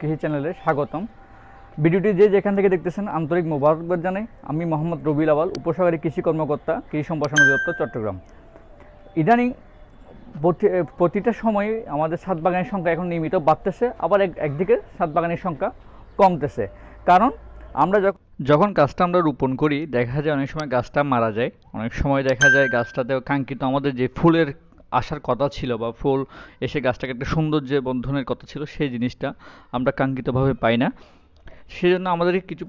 কৃষি চ্যানেলে স্বাগতম। ভিডিওটি যে যেখান থেকে দেখতেছেন আন্তরিক মোবারকবাদ জানাই। আমি মোহাম্মদ রবিউল আওয়াল, উপসহকারী কৃষি কর্মকর্তা, কৃষি সম্প্রসারণ অধিদপ্তর, চট্টগ্রাম। ইদানিং প্রতিটা সময়ে আমাদের ছাদ বাগানের সংখ্যা এখন নিয়মিত বাড়তেছে, আবার একদিকে ছাদ বাগানের সংখ্যা কমতেছে। কারণ আমরা যখন গাছটা আমরা রোপণ করি, দেখা যায় অনেক সময় গাছটা মারা যায়, অনেক সময় দেখা যায় গাছটাতে কাঙ্ক্ষিত আমাদের যে ফুলের আসার কথা ছিল বা ফুল এসে গাছটাকে একটা সৌন্দর্যে বর্ধনের কথা ছিল, সেই জিনিসটা আমরা কাঙ্ক্ষিতভাবে পাই না। সেজন্য আমাদেরকে কিছু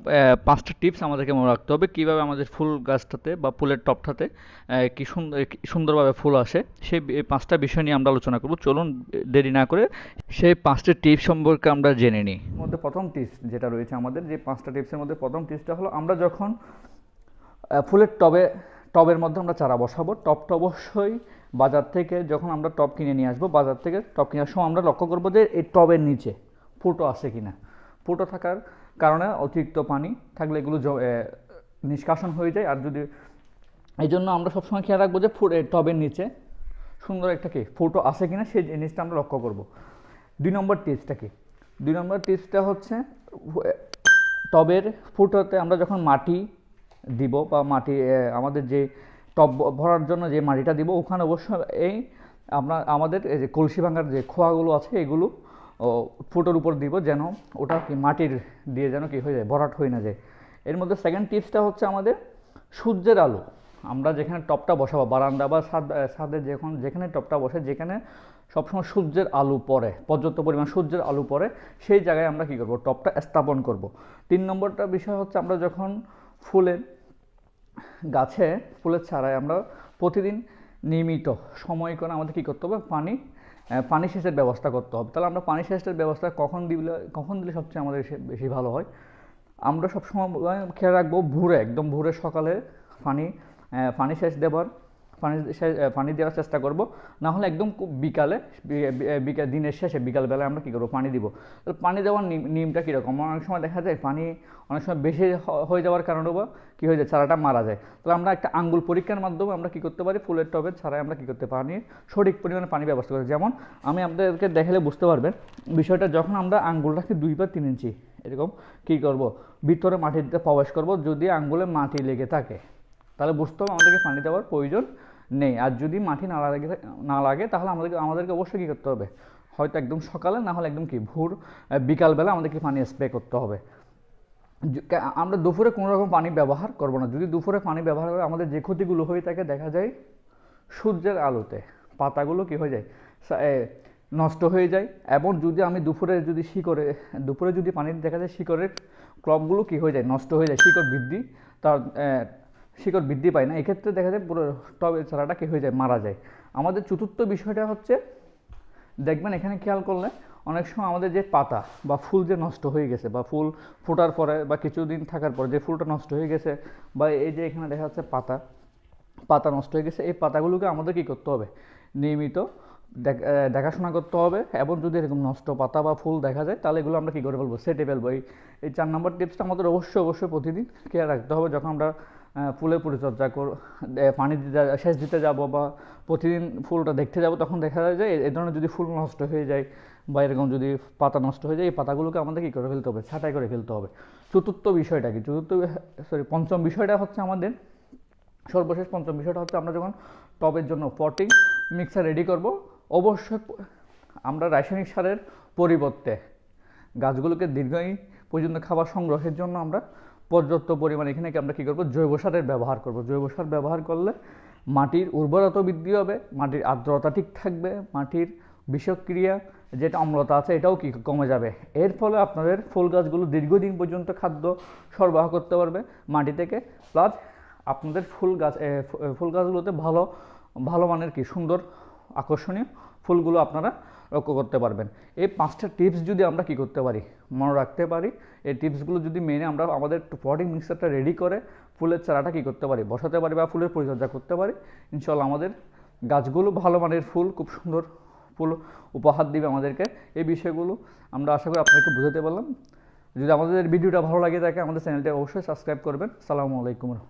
৫টা টিপস আমাদেরকে মনে রাখতে হবে কীভাবে আমাদের ফুল গাছটাতে বা ফুলের টবটাতে কি সুন্দরভাবে ফুল আসে। সেই ৫টা বিষয় নিয়ে আমরা আলোচনা করব। চলুন দেরি না করে সেই ৫টা টিপস সম্পর্কে আমরা জেনে নিই। মধ্যে প্রথম টিপস যেটা রয়েছে আমাদের, যে ৫টা টিপসের মধ্যে প্রথম টিপসটা হলো, আমরা যখন ফুলের টবের মধ্যে আমরা চারা বসাবো, টবটা অবশ্যই বাজার থেকে, যখন আমরা টব কিনে নিয়ে আসবো বাজার থেকে, টব কেনার সময় আমরা লক্ষ্য করবো যে এই টবের নিচে ফুটো আছে কিনা। ফুটো থাকার কারণে অতিরিক্ত পানি থাকলে এগুলো নিষ্কাশন হয়ে যায়। আর যদি এই জন্য আমরা সবসময় খেয়াল রাখবো যে টবের নিচে সুন্দর একটা কি ফুটো আছে কিনা, সেই জিনিসটা আমরা লক্ষ্য করব। ২ নম্বর টিপসটা কি? ২ নম্বর টিপসটা হচ্ছে, টবের ফুটোতে আমরা যখন মাটি দিব বা মাটি আমাদের যে টব ভরার জন্য যে মাটিটা দিব, ওখানে অবশ্যই আমাদের এই যে কলসি ভাঙার যে খোয়াগুলো আছে এগুলো ফুটোর উপর দিব, যেন ওটা কি মাটির দিয়ে যেন কি হয়ে যায়, ভরাট হয়ে না যায়। এর মধ্যে সেকেন্ড টিপসটা হচ্ছে আমাদের সূর্যের আলো। আমরা যেখানে টবটা বসাবো, বারান্দা বা ছাদে যেখানে টবটা বসে, যেখানে সবসময় সূর্যের আলো পড়ে, পর্যাপ্ত পরিমাণ সূর্যের আলো পড়ে, সেই জায়গায় আমরা কী করবো, টবটা স্থাপন করব। ৩ নম্বরটা বিষয় হচ্ছে, আমরা যখন ফুলের চারায় আমরা প্রতিদিন নিয়মিত সময় করে আমাদের কী করতে হবে, পানি সেচের ব্যবস্থা করতে হবে। তাহলে আমরা পানি সেচের ব্যবস্থা কখন দিলে সবচেয়ে আমাদের বেশি ভালো হয়? আমরা সবসময় খেয়াল রাখবো একদম ভোরে সকালে পানি সেচ দেওয়ার পানি দেওয়ার চেষ্টা করব। না হলে একদম বিকালে, দিনের শেষে বিকালবেলায় আমরা কী করবো, পানি দিব। তো পানি দেওয়ার নিয়মটা কীরকম? অনেক সময় দেখা যায় পানি অনেক সময় বেশি হয়ে যাওয়ার কারণেও বা কী হয়ে যায়, চারাটা মারা যায়। তাহলে আমরা একটা আঙ্গুল পরীক্ষার মাধ্যমে আমরা কী করতে পারি, ফুলের টবের চারায় আমরা কী করতে পারি, সঠিক পরিমাণে পানি ব্যবস্থা করি। যেমন আমি আপনাদেরকে দেখালে বুঝতে পারবেন বিষয়টা। যখন আমরা আঙ্গুল রাখি 2 বা 3 ইঞ্চি এরকম কী করব, ভিতরে মাটিতে প্রবেশ করব। যদি আঙ্গুলে মাটি লেগে থাকে তাহলে বুঝতে হবে আমাদেরকে পানি দেওয়ার প্রয়োজন নেই। আর যদি মাটি না লাগে তাহলে আমাদেরকে অবশ্যই কী করতে হবে, হয়তো একদম সকালে, না হলে একদম বিকালবেলা আমাদেরকে পানি স্প্রে করতে হবে। আমরা দুপুরে কোনো রকম পানি ব্যবহার করব না। যদি দুপুরে পানি ব্যবহার করে আমাদের যে ক্ষতিগুলো হয়ে থাকে, দেখা যায় সূর্যের আলোতে পাতাগুলো কী হয়ে যায়, নষ্ট হয়ে যায়। এবং যদি আমি দুপুরে যদি পানি দেখা যায়, শিকড়ের ক্রপগুলো কী হয়ে যায়, নষ্ট হয়ে যায়, শিকড় বৃদ্ধি পায় না। এক্ষেত্রে দেখা যায় পুরো টবের চারাটা কী হয়ে যায়, মারা যায়। আমাদের চতুর্থ বিষয়টা হচ্ছে, দেখবেন এখানে খেয়াল করলে অনেক সময় আমাদের যে পাতা বা ফুল যে নষ্ট হয়ে গেছে, বা ফুল ফোটার পরে বা কিছুদিন থাকার পরে যে ফুলটা নষ্ট হয়ে গেছে, বা এই যে এখানে দেখা যাচ্ছে পাতা নষ্ট হয়ে গেছে, এই পাতাগুলোকে আমাদের কী করতে হবে, নিয়মিত দেখাশোনা করতে হবে। এবং যদি এরকম নষ্ট পাতা বা ফুল দেখা যায়, তাহলে এগুলো আমরা কী করে ফেলবো, সেটে ফেলবো। এই 4 নম্বর টিপসটা আমাদের অবশ্যই প্রতিদিন খেয়াল রাখতে হবে। যখন আমরা ফুলের পরিচর্যা সেচ দিতে যাব বা প্রতিদিন ফুলটা দেখতে যাব, তখন দেখা যায় যে এই ধরনের যদি ফুল নষ্ট হয়ে যায় বা এরকম যদি পাতা নষ্ট হয়ে যায়, এই পাতাগুলোকে আমাদের কী করে ফেলতে হবে, ছাঁটাই করে ফেলতে হবে। পঞ্চম বিষয়টা হচ্ছে আমাদের, সর্বশেষ পঞ্চম বিষয়টা হচ্ছে, আমরা যখন টবের জন্য পটিং মিক্সার রেডি করব, অবশ্যই আমরা রাসায়নিক সারের পরিবর্তে গাছগুলোকে দীর্ঘদিন পর্যন্ত খাবার সংগ্রহের জন্য আমরা পর্যাপ্ত পরিমাণে এখানে আমরা কী করবো, জৈব সারের ব্যবহার করব। জৈব সার ব্যবহার করলে মাটির উর্বরতা বৃদ্ধি হবে, মাটির আর্দ্রতা ঠিক থাকবে, মাটির বিষক্রিয়া যেটা অম্লতা আছে এটাও কি কমে যাবে। এর ফলে আপনাদের ফুল গাছগুলো দীর্ঘদিন পর্যন্ত খাদ্য সরবরাহ করতে পারবে মাটি থেকে। প্লাস আপনাদের ফুল গাছগুলোতে ভালো মানের কি সুন্দর আকর্ষণীয় ফুলগুলো আপনারা লক্ষ্য করতে পারবেন। এই 5টা টিপস যদি আমরা কী করতে পারি, মনে রাখতে পারি, এই টিপসগুলো যদি মেনে আমরা আমাদের পটিং মিক্সারটা রেডি করে ফুলের চারাটা কী করতে পারি, বসাতে পারি বা ফুলের পরিচর্যা করতে পারি, ইনশাল্লাহ আমাদের গাছগুলো ভালো মানের ফুল, খুব সুন্দর ফুল উপহার দিবে আমাদেরকে। এই বিষয়গুলো আমরা আশা করি আপনাকে বুঝাতে পারলাম। যদি আমাদের ভিডিওটা ভালো লাগে থাকে, আমাদের চ্যানেলটা অবশ্যই সাবস্ক্রাইব করবেন। আসসালামু আলাইকুম।